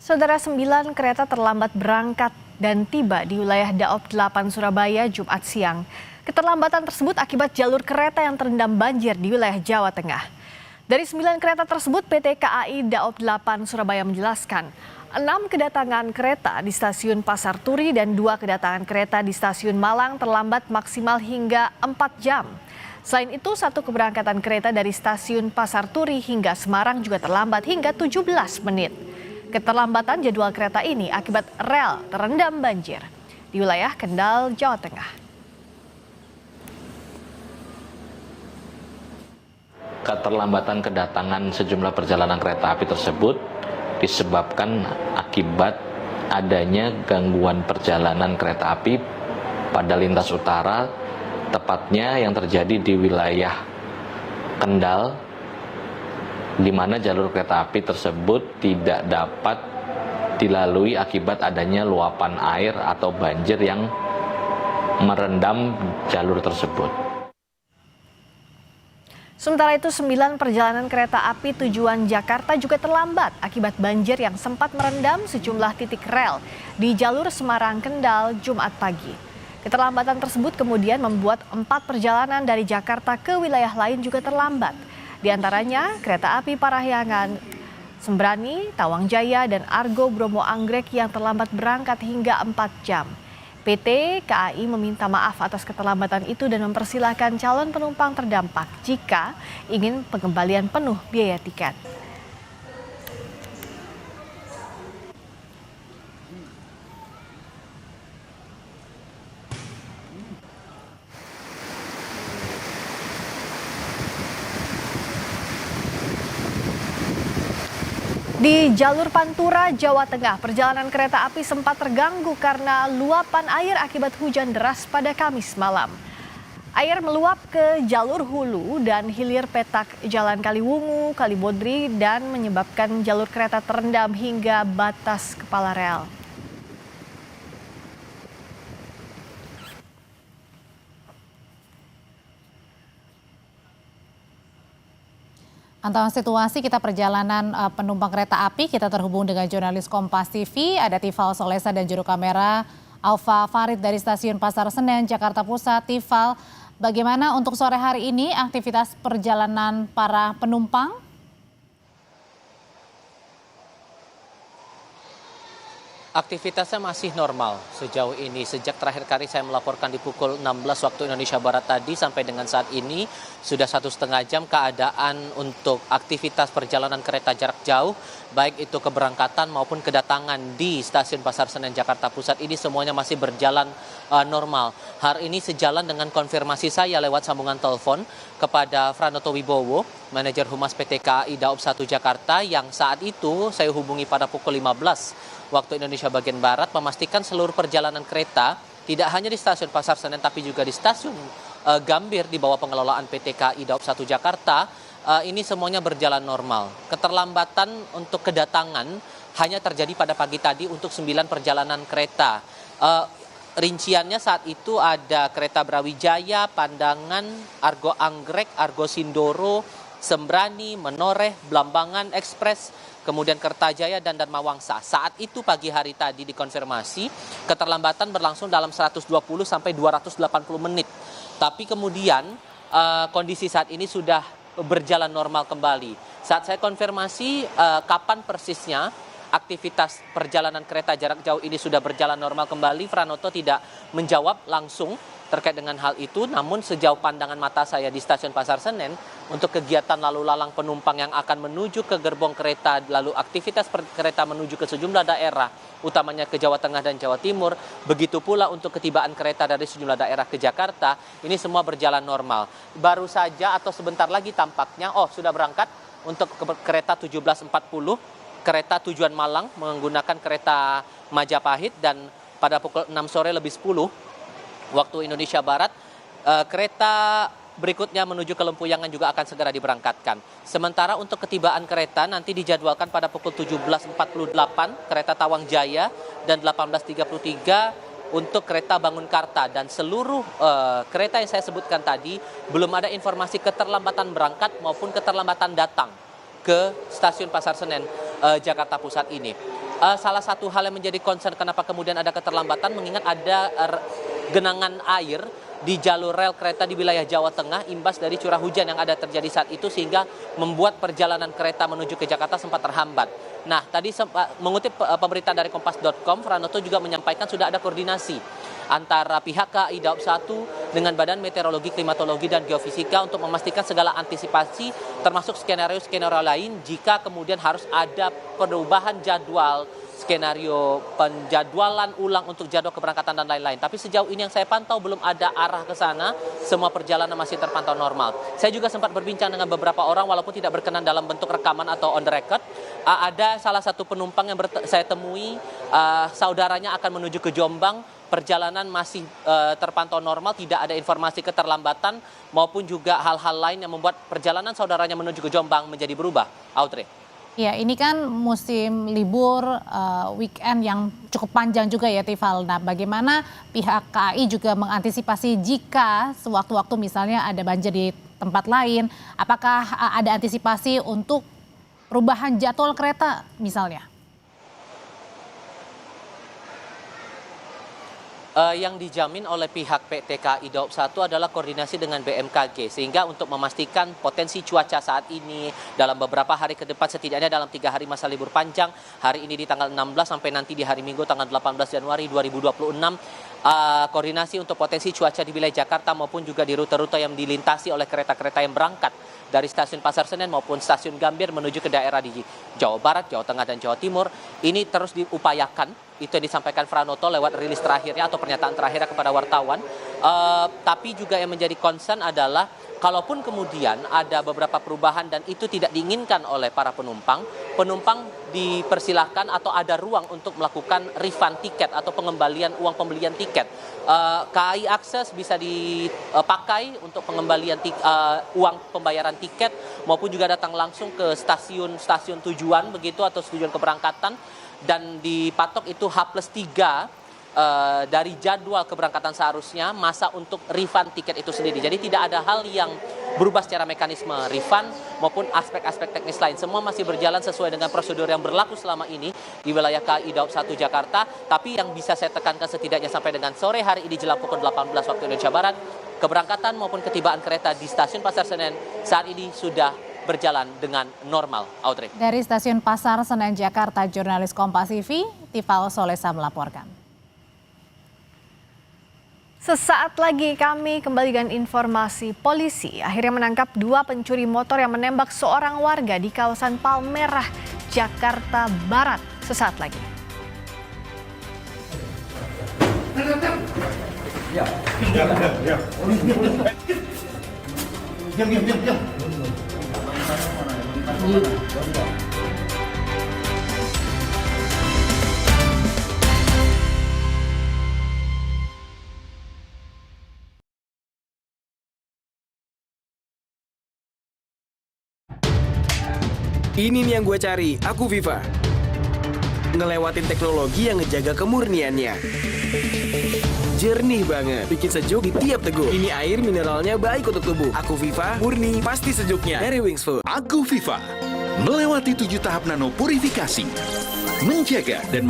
Saudara, 9 kereta terlambat berangkat dan tiba di wilayah Daob 8 Surabaya Jumat siang. Keterlambatan tersebut akibat jalur kereta yang terendam banjir di wilayah Jawa Tengah. Dari 9 kereta tersebut, PT KAI Daob 8 Surabaya menjelaskan 6 kedatangan kereta di stasiun Pasar Turi dan 2 kedatangan kereta di stasiun Malang terlambat maksimal hingga 4 jam. Selain itu, 1 keberangkatan kereta dari stasiun Pasar Turi hingga Semarang juga terlambat hingga 17 menit. Keterlambatan jadwal kereta ini akibat rel terendam banjir di wilayah Kendal, Jawa Tengah. Keterlambatan kedatangan sejumlah perjalanan kereta api tersebut disebabkan akibat adanya gangguan perjalanan kereta api pada lintas utara, tepatnya yang terjadi di wilayah Kendal, di mana jalur kereta api tersebut tidak dapat dilalui akibat adanya luapan air atau banjir yang merendam jalur tersebut. Sementara itu, 9 perjalanan kereta api tujuan Jakarta juga terlambat akibat banjir yang sempat merendam sejumlah titik rel di jalur Semarang-Kendal Jumat pagi. Keterlambatan tersebut kemudian membuat 4 perjalanan dari Jakarta ke wilayah lain juga terlambat. Di antaranya kereta api Parahyangan, Sembrani, Tawang Jaya, dan Argo Bromo Anggrek yang terlambat berangkat hingga 4 jam. PT KAI meminta maaf atas keterlambatan itu dan mempersilahkan calon penumpang terdampak jika ingin pengembalian penuh biaya tiket. Di jalur Pantura, Jawa Tengah, perjalanan kereta api sempat terganggu karena luapan air akibat hujan deras pada Kamis malam. Air meluap ke jalur hulu dan hilir petak Jalan Kaliwungu, Kalibodri, dan menyebabkan jalur kereta terendam hingga batas kepala rel. Pantauan situasi kita perjalanan penumpang kereta api, kita terhubung dengan jurnalis Kompas TV, ada Tifal Solesa dan juru kamera Alfa Farid dari Stasiun Pasar Senen, Jakarta Pusat. Tifal, bagaimana untuk sore hari ini aktivitas perjalanan para penumpang? Aktivitasnya masih normal sejauh ini. Sejak terakhir kali saya melaporkan di pukul 16 waktu Indonesia Barat tadi sampai dengan saat ini sudah 1,5 jam keadaan untuk aktivitas perjalanan kereta jarak jauh, baik itu keberangkatan maupun kedatangan di Stasiun Pasar Senen Jakarta Pusat ini semuanya masih berjalan normal. Hari ini sejalan dengan konfirmasi saya lewat sambungan telepon kepada Franoto Wibowo, manajer Humas PT KAI Daob 1 Jakarta, yang saat itu saya hubungi pada pukul 15 waktu Indonesia bagian Barat, memastikan seluruh perjalanan kereta tidak hanya di Stasiun Pasar Senen tapi juga di Stasiun Gambir di bawah pengelolaan PT KAI Daob 1 Jakarta ini semuanya berjalan normal. Keterlambatan untuk kedatangan hanya terjadi pada pagi tadi untuk 9 perjalanan kereta. Rinciannya saat itu ada kereta Brawijaya, Pandangan, Argo Anggrek, Argo Sindoro, Sembrani, Menoreh, Blambangan Express, kemudian Kertajaya dan Mawangsa. Saat itu pagi hari tadi dikonfirmasi keterlambatan berlangsung dalam 120 sampai 280 menit. Tapi kemudian kondisi saat ini sudah berjalan normal kembali. Saat saya konfirmasi kapan persisnya aktivitas perjalanan kereta jarak jauh ini sudah berjalan normal kembali, Franoto tidak menjawab langsung terkait dengan hal itu. Namun sejauh pandangan mata saya di Stasiun Pasar Senen, untuk kegiatan lalu lalang penumpang yang akan menuju ke gerbong kereta, lalu aktivitas kereta menuju ke sejumlah daerah, utamanya ke Jawa Tengah dan Jawa Timur, begitu pula untuk ketibaan kereta dari sejumlah daerah ke Jakarta, ini semua berjalan normal. Baru saja atau sebentar lagi tampaknya, sudah berangkat untuk kereta 17.40, kereta tujuan Malang menggunakan kereta Majapahit, dan pada pukul 6 sore lebih 10 waktu Indonesia Barat, kereta berikutnya menuju ke Lempuyangan juga akan segera diberangkatkan. Sementara untuk ketibaan kereta nanti dijadwalkan pada pukul 17.48 kereta Tawang Jaya dan 18.33 untuk kereta Bangunkarta, dan seluruh kereta yang saya sebutkan tadi belum ada informasi keterlambatan berangkat maupun keterlambatan datang ke Stasiun Pasar Senen Jakarta Pusat ini. salah satu hal yang menjadi concern kenapa kemudian ada keterlambatan, mengingat ada genangan air di jalur rel kereta di wilayah Jawa Tengah imbas dari curah hujan yang ada terjadi saat itu, sehingga membuat perjalanan kereta menuju ke Jakarta sempat terhambat. Nah, tadi mengutip pemberitaan dari Kompas.com, Pranoto juga menyampaikan sudah ada koordinasi antara pihak KAI Daob 1 dengan Badan Meteorologi, Klimatologi, dan Geofisika untuk memastikan segala antisipasi termasuk skenario-skenario lain jika kemudian harus ada perubahan jadwal, skenario penjadwalan ulang untuk jadwal keberangkatan dan lain-lain. Tapi sejauh ini yang saya pantau belum ada arah ke sana, semua perjalanan masih terpantau normal. Saya juga sempat berbincang dengan beberapa orang walaupun tidak berkenan dalam bentuk rekaman atau on the record. Ada salah satu penumpang yang saya temui, saudaranya akan menuju ke Jombang, perjalanan masih terpantau normal, tidak ada informasi keterlambatan maupun juga hal-hal lain yang membuat perjalanan saudaranya menuju ke Jombang menjadi berubah. Audrey. Ya, ini kan musim libur weekend yang cukup panjang juga ya, Tifal. Nah, bagaimana pihak KAI juga mengantisipasi jika sewaktu-waktu misalnya ada banjir di tempat lain? Apakah ada antisipasi untuk perubahan jadwal kereta misalnya? Yang dijamin oleh pihak PT KAI Daob 1 adalah koordinasi dengan BMKG, sehingga untuk memastikan potensi cuaca saat ini dalam beberapa hari ke depan, setidaknya dalam 3 hari masa libur panjang, hari ini di tanggal 16 sampai nanti di hari Minggu tanggal 18 Januari 2026, koordinasi untuk potensi cuaca di wilayah Jakarta maupun juga di rute-rute yang dilintasi oleh kereta-kereta yang berangkat dari stasiun Pasar Senen maupun stasiun Gambir menuju ke daerah di Jawa Barat, Jawa Tengah, dan Jawa Timur. Ini terus diupayakan. Itu yang disampaikan Pranoto lewat rilis terakhirnya atau pernyataan terakhirnya kepada wartawan. Tapi juga yang menjadi concern adalah kalaupun kemudian ada beberapa perubahan dan itu tidak diinginkan oleh para penumpang, penumpang dipersilahkan atau ada ruang untuk melakukan refund tiket atau pengembalian uang pembelian tiket. KAI Akses bisa dipakai untuk pengembalian uang pembayaran tiket maupun juga datang langsung ke stasiun tujuan begitu atau tujuan keberangkatan, dan dipatok itu H+3 dari jadwal keberangkatan seharusnya masa untuk refund tiket itu sendiri. Jadi tidak ada hal yang berubah secara mekanisme refund maupun aspek-aspek teknis lain. Semua masih berjalan sesuai dengan prosedur yang berlaku selama ini di wilayah KAI Daob 1 Jakarta. Tapi yang bisa saya tekankan setidaknya sampai dengan sore hari ini jelang pukul 18 waktu Indonesia Barat, keberangkatan maupun ketibaan kereta di stasiun Pasar Senen saat ini sudah berjalan dengan normal. Audrey. Dari stasiun Pasar Senen Jakarta, jurnalis Kompas TV, Tifal Solesa melaporkan. Sesaat lagi kami kembali dengan informasi. Polisi akhirnya menangkap 2 pencuri motor yang menembak seorang warga di kawasan Palmerah, Jakarta Barat. Sesaat lagi. Diam. Ini nih yang gue cari, Aku Viva. Ngelewatin teknologi yang ngejaga kemurniannya. Jernih banget, bikin sejuk di tiap teguk. Ini air mineralnya baik untuk tubuh. Aku Viva, murni, pasti sejuknya. Dari Wings Food. Aku Viva melewati 7 tahap nano purifikasi, menjaga dan